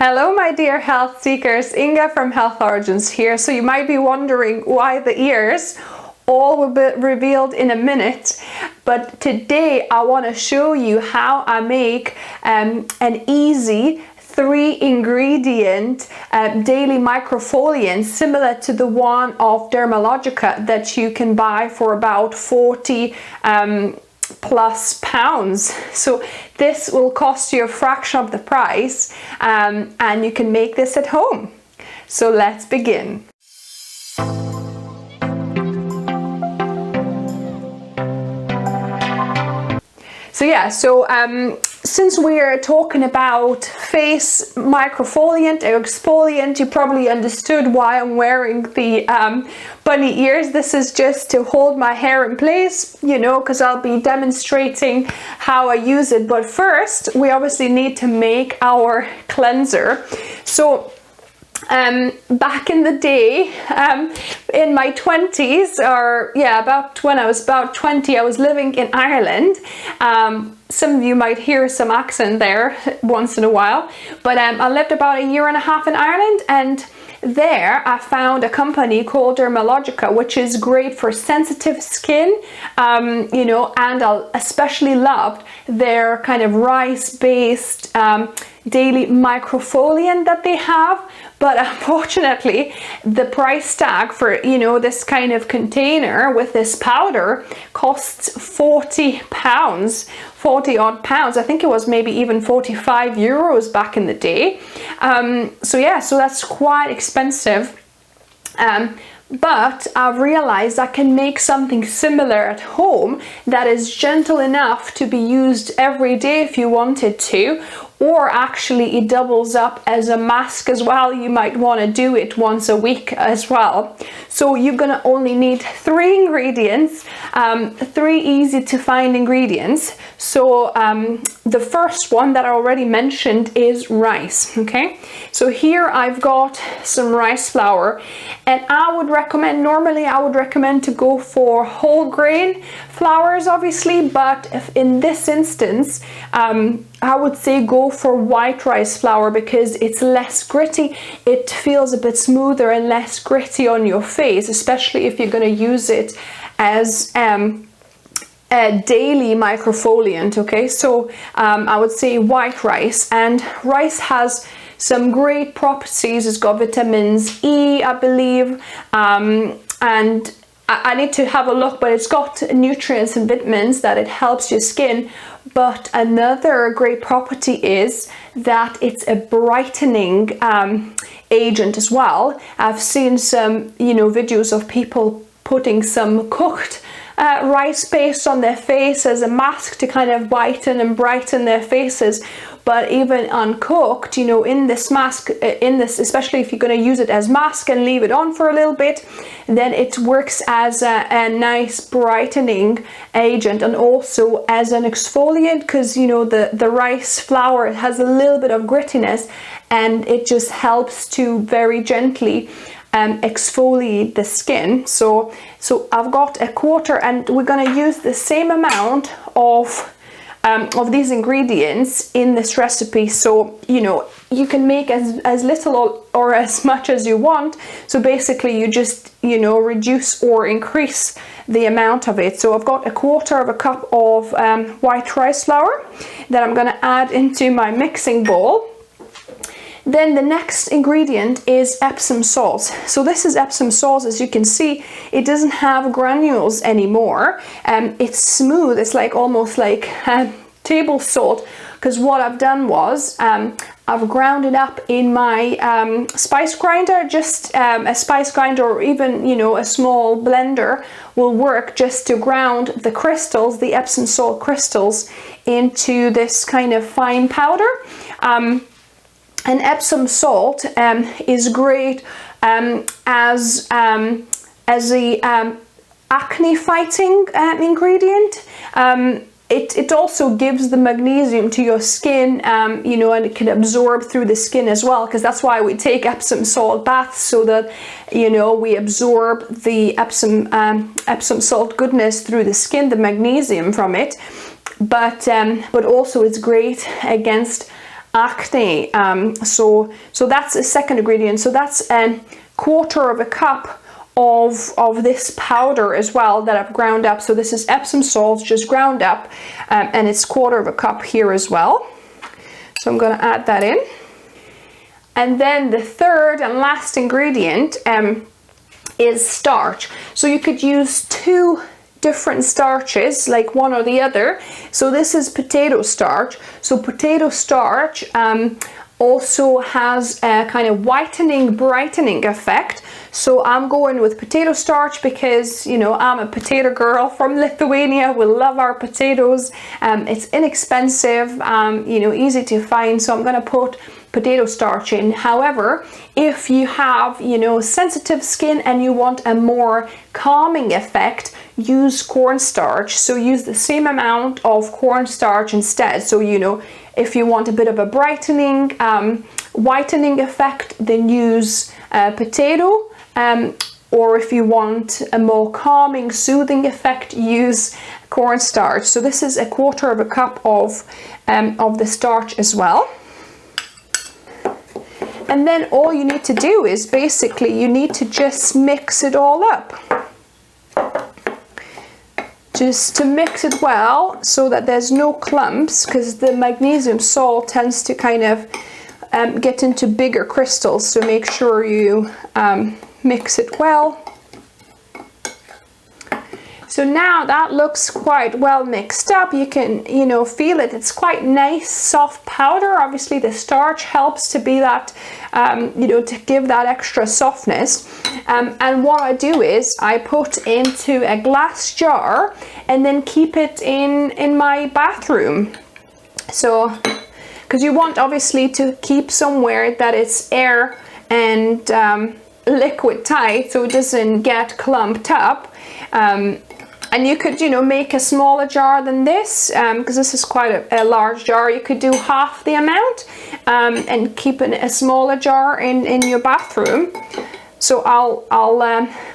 Hello my dear health seekers, Inga from Health Origins here. So you might be wondering why the ears, all will be revealed in a minute, but today I want to show you how I make an easy 3-ingredient daily microfoliant similar to the one of Dermalogica that you can buy for about 40 plus pounds. So this will cost you a fraction of the price, and you can make this at home. So let's begin. Since we are talking about face microfoliant or exfoliant, you probably understood why I'm wearing the bunny ears. This is just to hold my hair in place, you know, because I'll be demonstrating how I use it. But first, we obviously need to make our cleanser. So back in the day, in my 20s, or about when I was about 20, I was living in Ireland. Some of you might hear some accent there once in a while, but I lived about a year and a half in Ireland, and there I found a company called Dermalogica, which is great for sensitive skin, you know, and I especially loved their kind of rice-based daily microfoliant that they have. But unfortunately, the price tag for, you know, this kind of container with this powder costs 40 pounds, 40 odd pounds. I think it was maybe even 45 euros back in the day. So that's quite expensive. But I've realized I can make something similar at home that is gentle enough to be used every day if you wanted to, or actually it doubles up as a mask as well. You might want to do it once a week as well. So you're gonna only need 3 ingredients, 3 easy to find ingredients. So the first one that I already mentioned is rice. Okay, so here I've got some rice flour, and I would recommend to go for whole grain flours, obviously, but if in this instance I would say go for white rice flour because it's less gritty. It feels a bit smoother and less gritty on your face, especially if you're going to use it as a daily microfoliant. Okay, so I would say white rice, and rice has some great properties. It's got vitamins E, I believe, and I need to have a look, but it's got nutrients and vitamins that it helps your skin. But another great property is that it's a brightening agent as well. I've seen some, you know, videos of people putting some cooked rice paste on their face as a mask to kind of whiten and brighten their faces. But even uncooked, you know, in this mask, especially if you're going to use it as mask and leave it on for a little bit, then it works as a nice brightening agent and also as an exfoliant, because, you know, the rice flour has a little bit of grittiness, and it just helps to very gently exfoliate the skin. So I've got a quarter, and we're going to use the same amount of these ingredients in this recipe. So, you know, you can make as little or as much as you want. So basically you just, you know, reduce or increase the amount of it. So I've got a quarter of a cup of white rice flour that I'm going to add into my mixing bowl. Then the next ingredient is Epsom salt. So this is Epsom salt. As you can see, it doesn't have granules anymore. It's smooth. It's like almost like table salt, because what I've done was I've ground it up in my spice grinder. Just a spice grinder, or even, you know, a small blender will work, just to ground the crystals, the Epsom salt crystals, into this kind of fine powder. And Epsom salt is great as a acne fighting ingredient. It also gives the magnesium to your skin, you know, and it can absorb through the skin as well, because that's why we take Epsom salt baths, so that, you know, we absorb the Epsom salt goodness through the skin, the magnesium from it. But also it's great against acne. So that's a second ingredient. So that's a quarter of a cup of this powder as well that I've ground up. So this is Epsom salt just ground up, and it's quarter of a cup here as well. So I'm going to add that in. And then the third and last ingredient is starch. So you could use 2 different starches, like one or the other. So this is potato starch. So potato starch also has a kind of whitening, brightening effect. So I'm going with potato starch because, you know, I'm a potato girl from Lithuania. We love our potatoes. It's inexpensive, you know, easy to find. So I'm going to put potato starch in. However, if you have, you know, sensitive skin and you want a more calming effect, use cornstarch. So use the same amount of cornstarch instead. So, you know, if you want a bit of a brightening, whitening effect, then use potato. Or if you want a more calming, soothing effect, use cornstarch. So this is a quarter of a cup of the starch as well. And then all you need to do is basically you need to just mix it all up. Just to mix it well so that there's no clumps, because the magnesium salt tends to kind of get into bigger crystals. So make sure you mix it well. So now that looks quite well mixed up. You can, you know, feel it. It's quite nice, soft powder. Obviously the starch helps to be that, you know, to give that extra softness. And what I do is I put into a glass jar and then keep it in my bathroom. So, because you want obviously to keep somewhere that it's air and liquid tight, so it doesn't get clumped up. And you could, you know, make a smaller jar than this, because this is quite a large jar. You could do half the amount and keep a smaller jar in your bathroom. So I'll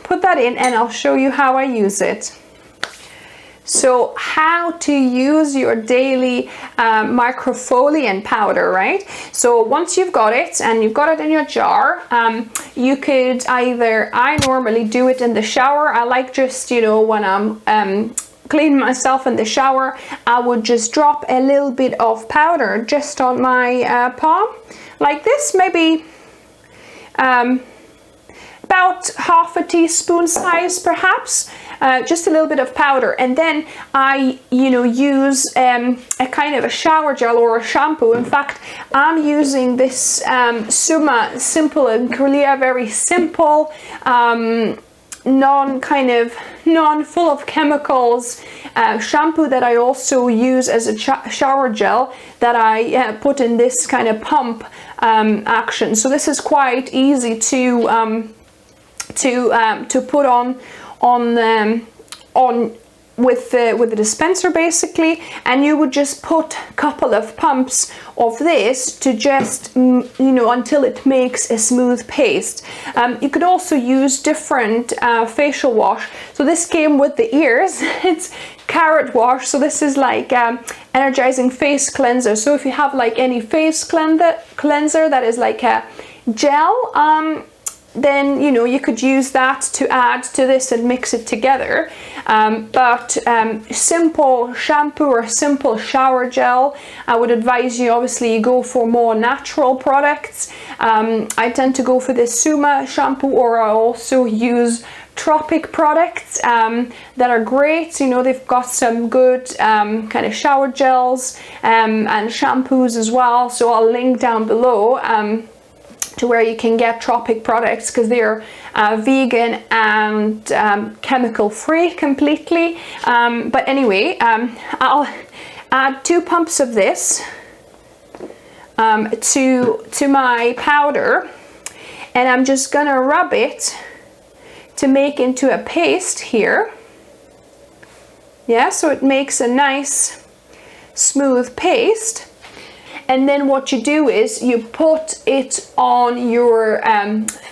put that in and I'll show you how I use it. So how to use your daily microfoliant powder, right? So once you've got it and you've got it in your jar, you could either, I normally do it in the shower. I like just, you know, when I'm cleaning myself in the shower, I would just drop a little bit of powder just on my palm, like this, maybe about half a teaspoon size perhaps, just a little bit of powder. And then I, you know, use a kind of a shower gel or a shampoo. In fact, I'm using this Summa Simple and Clear, very simple, non-full of chemicals shampoo that I also use as a shower gel that I put in this kind of pump action. So this is quite easy to put on with the dispenser basically, and you would just put a couple of pumps of this to just, you know, until it makes a smooth paste. You could also use different facial wash. So this came with the ears. It's carrot wash. So this is like energizing face cleanser. So if you have like any face cleanser that is like a gel, then, you know, you could use that to add to this and mix it together. But simple shampoo or simple shower gel, I would advise you, obviously, you go for more natural products. I tend to go for this Summa shampoo, or I also use Tropic products that are great. You know, they've got some good kind of shower gels and shampoos as well. So I'll link down below to where you can get Tropic products, because they're vegan and chemical free completely. But anyway, I'll add 2 pumps of this to my powder, and I'm just gonna rub it to make into a paste here. Yeah, so it makes a nice smooth paste. And then what you do is you put it on your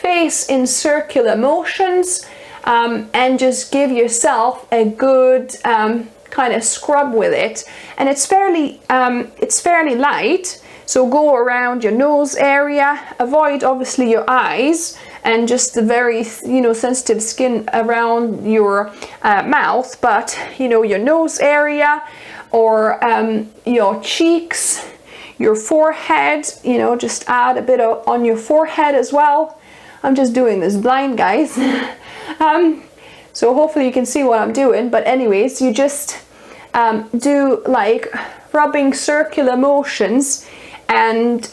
face in circular motions, and just give yourself a good kind of scrub with it. And it's fairly light, So go around your nose area, avoid obviously your eyes and just the very, you know, sensitive skin around your mouth, but you know, your nose area or your cheeks, your forehead, you know, just add a bit on your forehead as well. I'm just doing this blind, guys. So hopefully you can see what I'm doing, but anyways, you just do like rubbing circular motions and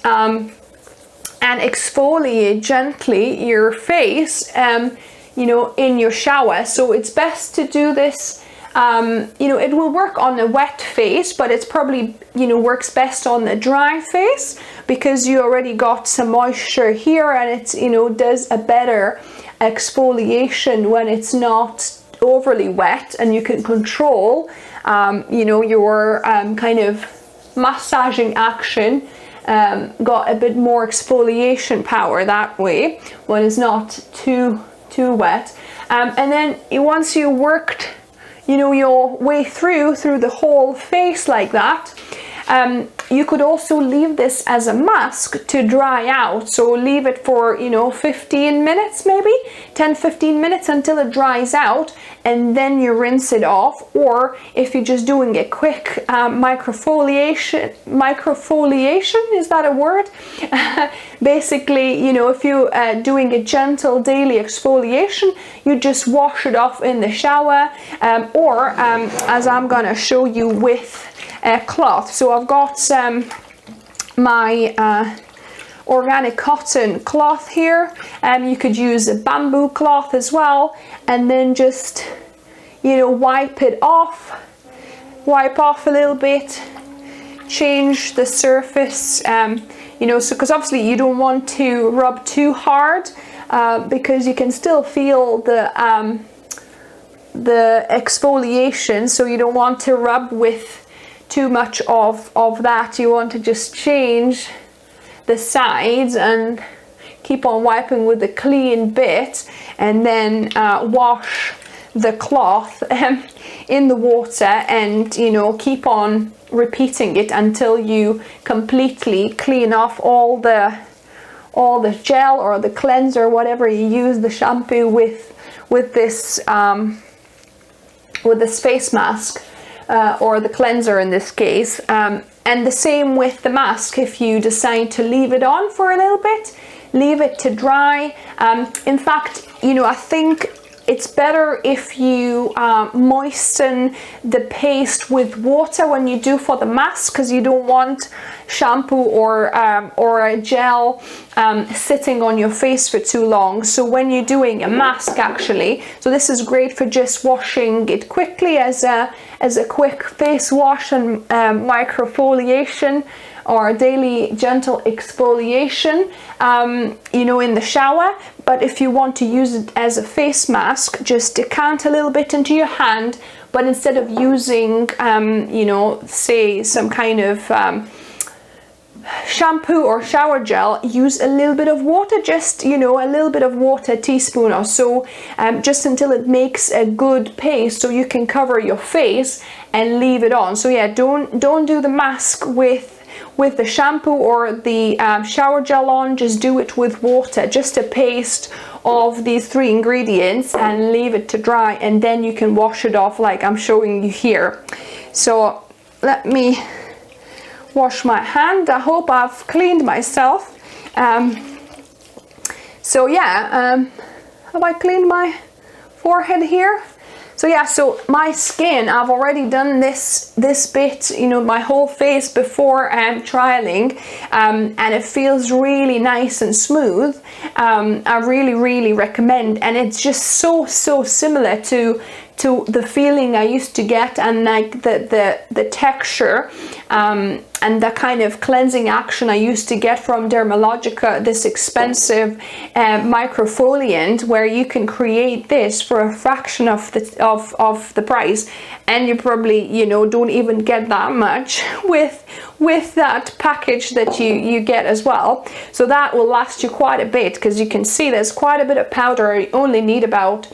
exfoliate gently your face, you know, in your shower. So it's best to do this, you know, it will work on a wet face, but it's probably, you know, works best on a dry face because you already got some moisture here, and it's, you know, does a better exfoliation when it's not overly wet, and you can control, you know, your kind of massaging action. Got a bit more exfoliation power that way when it's not too wet. And then once you worked, you know, your way through the whole face like that, you could also leave this as a mask to dry out. So leave it for, you know, 15 minutes, maybe 10-15 minutes until it dries out, and then you rinse it off. Or if you're just doing a quick microfoliation, is that a word? Basically, you know, if you're doing a gentle daily exfoliation, you just wash it off in the shower, or as I'm gonna show you with a cloth. So I've got my organic cotton cloth here, and you could use a bamboo cloth as well, and then just, you know, wipe off a little bit, change the surface, you know, so because obviously you don't want to rub too hard, because you can still feel the exfoliation, so you don't want to rub with too much of that. You want to just change the sides and keep on wiping with a clean bit, and then wash the cloth in the water, and, you know, keep on repeating it until you completely clean off all the gel or the cleanser, whatever you use, the shampoo with this face mask. Or the cleanser in this case, and the same with the mask. If you decide to leave it on for a little bit, leave it to dry. In fact, you know, I think it's better if you moisten the paste with water when you do for the mask, because you don't want shampoo or a gel sitting on your face for too long. So when you're doing a mask, actually, so this is great for just washing it quickly as a quick face wash and microfoliation or daily gentle exfoliation, you know, in the shower. But if you want to use it as a face mask, just decant a little bit into your hand, but instead of using, you know, say some kind of shampoo or shower gel, use a little bit of water, just, you know, a little bit of water, a teaspoon or so, just until it makes a good paste, so you can cover your face and leave it on. So yeah, don't do the mask with the shampoo or the shower gel on. Just do it with water, just a paste of these 3 ingredients, and leave it to dry, and then you can wash it off like I'm showing you here. So let me wash my hand. I hope I've cleaned myself. So yeah, have I cleaned my forehead here? So yeah, so my skin, I've already done this bit, you know, my whole face before trialing, and it feels really nice and smooth. I really recommend, and it's just so similar to the feeling I used to get, and like the texture, and the kind of cleansing action I used to get from Dermalogica, this expensive microfoliant, where you can create this for a fraction of the price, and you probably, you know, don't even get that much with with that package that you get as well. So that will last you quite a bit, because you can see there's quite a bit of powder. You only need about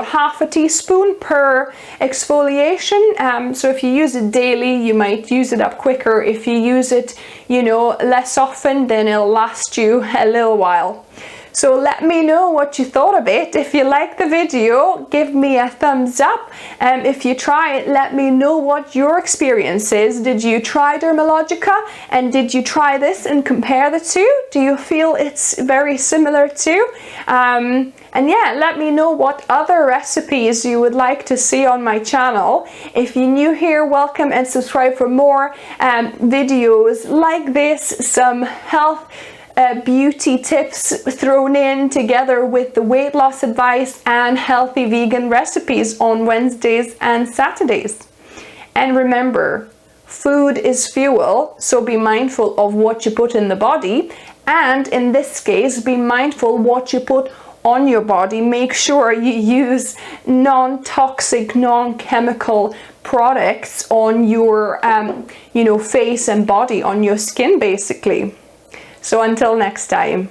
half a teaspoon per exfoliation. So if you use it daily, you might use it up quicker. If you use it, you know, less often, then it'll last you a little while. So let me know what you thought of it. If you like the video, give me a thumbs up. If you try it, let me know what your experience is. Did you try Dermalogica, and did you try this and compare the two? Do you feel it's very similar too? And yeah, let me know what other recipes you would like to see on my channel. If you're new here, welcome, and subscribe for more videos like this, some health beauty tips thrown in together with the weight loss advice and healthy vegan recipes on Wednesdays and Saturdays. And remember, food is fuel, so be mindful of what you put in the body, and in this case, be mindful what you put on your body. Make sure you use non-toxic, non-chemical products on your you know, face and body, on your skin basically. So until next time.